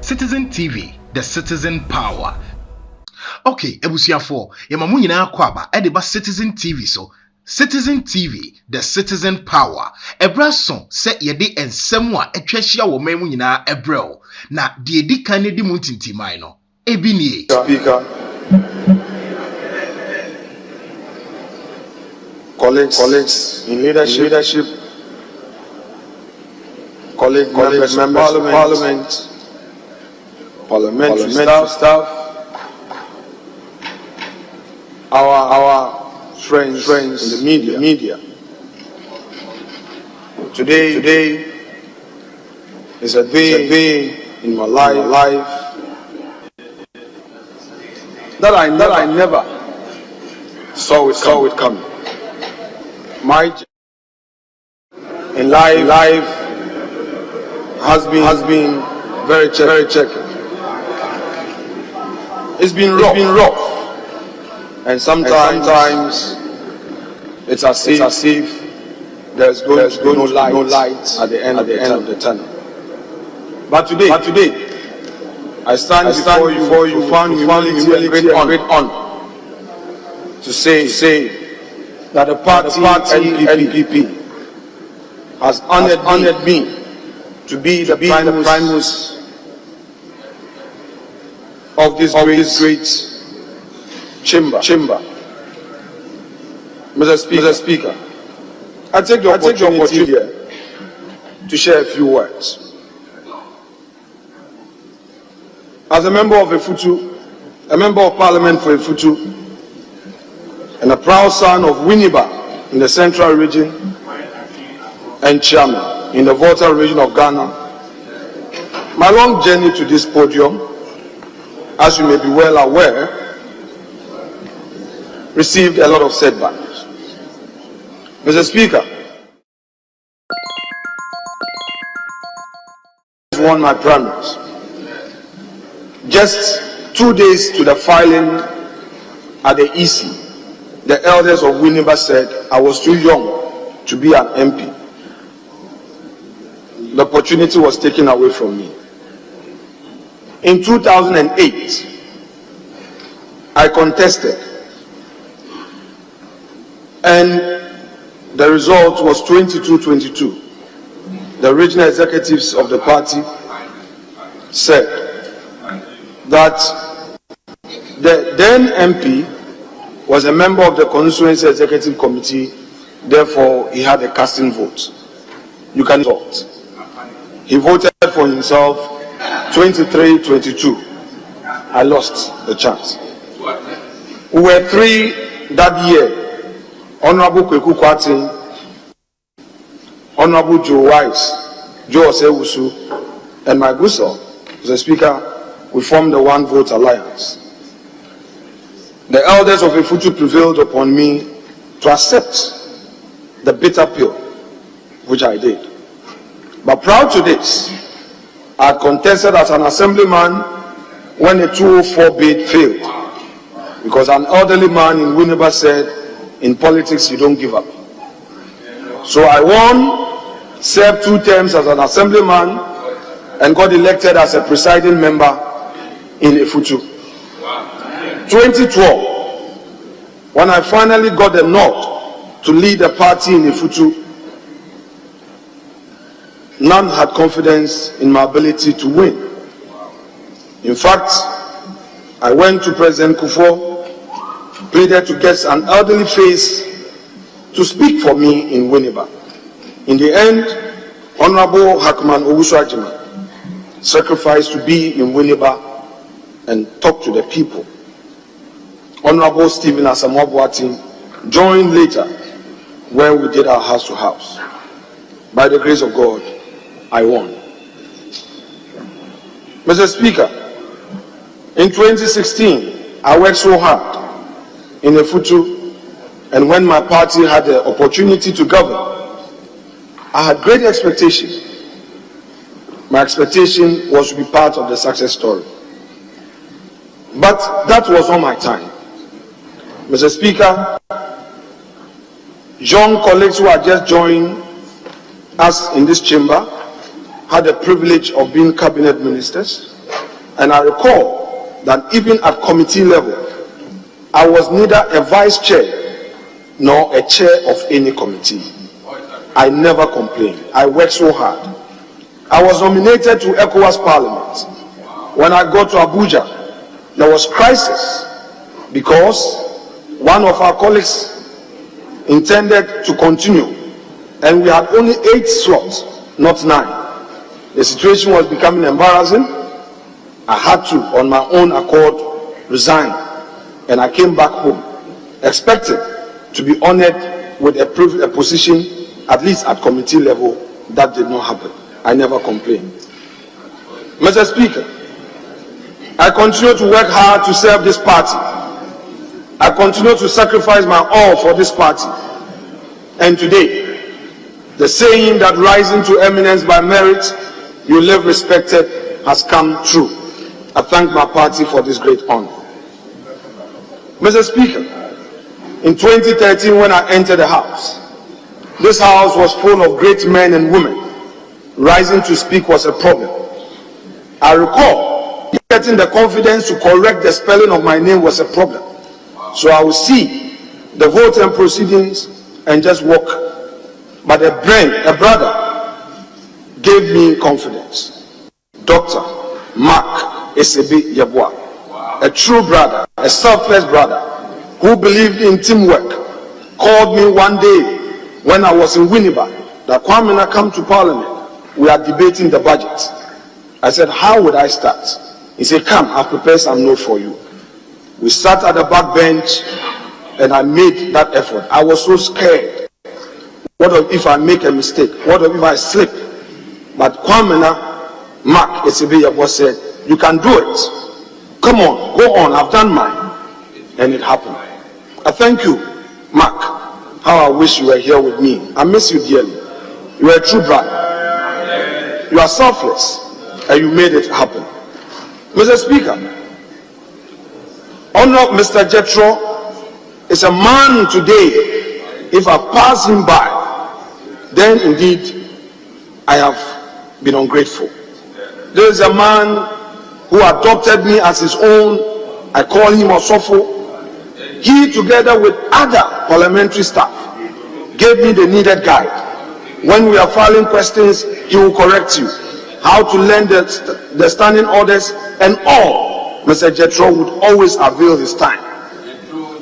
Citizen TV, the citizen power. Okay, ebusiafo, yemamu nyina akwaba edeba Citizen TV so. Citizen TV, the citizen power. Ebrason se yede ensemu a etwahia wo mamu nyina ebrel. Na de edi kan ne di mu tintimai no. Ebinie. Speaker, colleagues in leadership, members of parliamentary staff, our friends in the media. Today is a day in my life that I never saw it coming. My in life has been very checking. It's been rough, and sometimes it's as if there's going to be no light at the end of the tunnel. But today, I stand before you, found humility and great honor to say that the party NPP has honored me to be the primus of this great chamber. Mr. Speaker, I take the opportunity here to share a few words. As a member of a member of parliament for Efutu, and a proud son of Winneba in the central region and chairman in the Volta region of Ghana, my long journey to this podium, as you may be well aware, received a lot of setbacks. Mr. Speaker, I won my primaries. Just 2 days to the filing at the EC, the elders of Winneba said I was too young to be an MP. The opportunity was taken away from me. In 2008, I contested, and the result was 22-22. The regional executives of the party said that the then MP was a member of the constituency executive committee, therefore he had a casting vote. You can vote. He voted for himself 23-22. I lost the chance. We were three that year: Honorable Kweku Kwatin, Honorable Joe Wise, Joe Osewusu, and my good self, the Speaker. We formed the One Vote Alliance. The elders of Efutu prevailed upon me to accept the bitter pill, which I did. But proud to this, I had contested as an assemblyman when the 204 bid failed, because an elderly man in Winneba said, in politics you don't give up. So I won, served 2 terms as an assemblyman, and got elected as a presiding member in Efutu. 2012, when I finally got the nod to lead the party in Efutu, none had confidence in my ability to win. In fact, I went to President Kufuor, pleaded to get an elderly face to speak for me in Winneba. In the end, Honorable Hakman Owusu-Agyeman sacrificed to be in Winneba and talk to the people. Honorable Stephen Asamoah-Boateng joined later, where we did our house to house. By the grace of God, I won. Mr. Speaker, in 2016, I worked so hard in Efutu, and when my party had the opportunity to govern, I had great expectation. My expectation was to be part of the success story. But that was not my time. Mr. Speaker, young colleagues who had just joined us in this chamber had the privilege of being cabinet ministers. And I recall that even at committee level, I was neither a vice chair nor a chair of any committee. I never complained. I worked so hard. I was nominated to ECOWAS Parliament. When I got to Abuja, there was crisis because one of our colleagues intended to continue, and we had only 8 slots, not 9. The situation was becoming embarrassing. I had to, on my own accord, resign, and I came back home, expecting to be honored with a position, at least at committee level. That did not happen. I never complained. Mr. Speaker, I continue to work hard to serve this party. I continue to sacrifice my all for this party. And today, the saying that rising to eminence by merit, you live respected, has come true. I thank my party for this great honor. Mr. Speaker, in 2013, when I entered the House, this House was full of great men and women. Rising to speak was a problem. I recall getting the confidence to correct the spelling of my name was a problem. So I would see the voting proceedings and just walk. But a brother, gave me confidence. Dr. Mark Esebi Yeboah, a true brother, a selfless brother, who believed in teamwork, called me one day when I was in Winneba, that kwamina come to Parliament. We are debating the budget. I said, how would I start? He said, come, I'll prepare some notes for you. We sat at the back bench and I made that effort. I was so scared. What if I make a mistake? What if I slip? But kwamina, Mark Esebi Yeboah said, you can do it. Come on, go on, I've done mine. And it happened. I thank you, Mark. How I wish you were here with me. I miss you dearly. You are a true brother. You are selfless, and you made it happen. Mr. Speaker, Honorable Mr. Jethro is a man today. If I pass him by, then indeed I have been ungrateful. There is a man who adopted me as his own. I call him Osofo. He, together with other parliamentary staff, gave me the needed guide. When we are filing questions, he will correct you. How to learn the standing orders and all. Mr. Jethro would always avail his time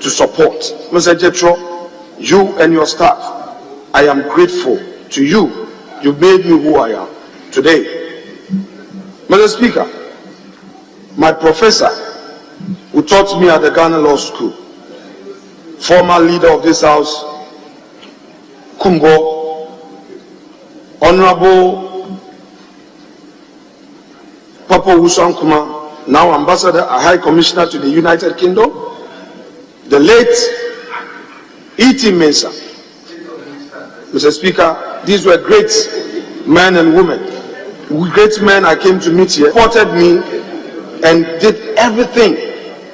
to support. Mr. Jethro, you and your staff, I am grateful to you. You made me who I am today. Mr. Speaker, my professor who taught me at the Ghana Law School, former leader of this house, Kumbo, Honorable Papa Wusan Kuma, now Ambassador, a High Commissioner to the United Kingdom, the late E.T. Mensah. Mr. Speaker, these were great men and women. Great men I came to meet here, supported me and did everything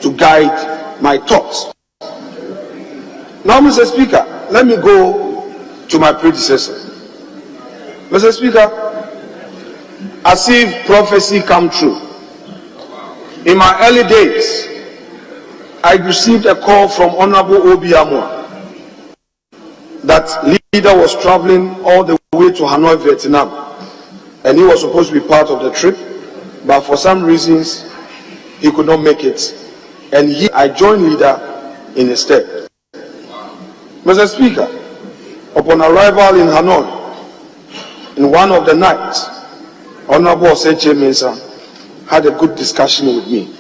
to guide my thoughts. Now, Mr. Speaker, let me go to my predecessor. Mr. Speaker, as if prophecy come true, in my early days, I received a call from Honorable Obi Amwa that leader was traveling all the way to Hanoi, Vietnam, and he was supposed to be part of the trip, but for some reasons, he could not make it, and I joined leader in his stead. Mr. Speaker, upon arrival in Hanoi, in one of the nights, Honorable Oseche Mensah had a good discussion with me.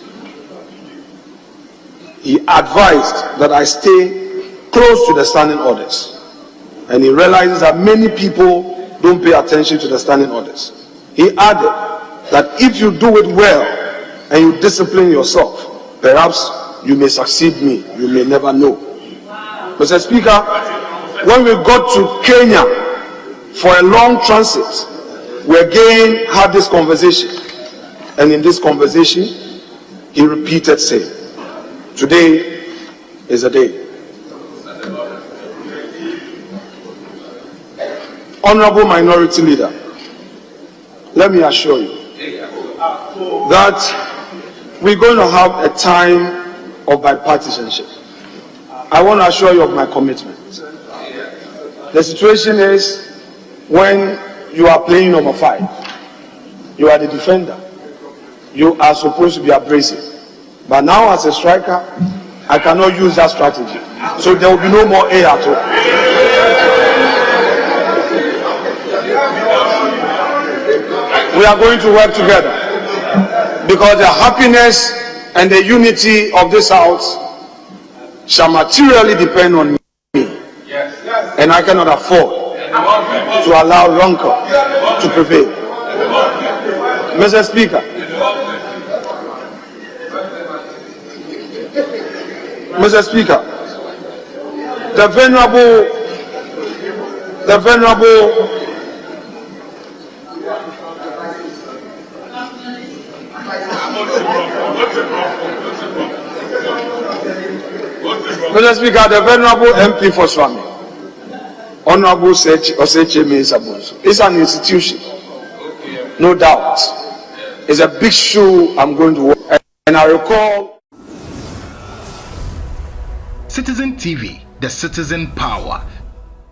He advised that I stay close to the standing orders. And he realizes that many people don't pay attention to the standing orders. He added that if you do it well and you discipline yourself, perhaps you may succeed me. You may never know. Mr. Speaker, when we got to Kenya for a long transit, we again had this conversation. And in this conversation, he repeated saying, today is a day. Honorable Minority Leader, let me assure you that we're going to have a time of bipartisanship. I want to assure you of my commitment. The situation is, when you are playing number 5, you are the defender. You are supposed to be abrasive. But now as a striker, I cannot use that strategy. So there will be no more A at all. We are going to work together, because the happiness and the unity of this house shall materially depend on me. And I cannot afford to allow rancor to prevail. Mr. Speaker, the venerable MP for Swami, Honorable Oseche Mensabonso, is an institution, no doubt. It's a big shoe I'm going to wear. And I recall Citizen TV, the citizen power.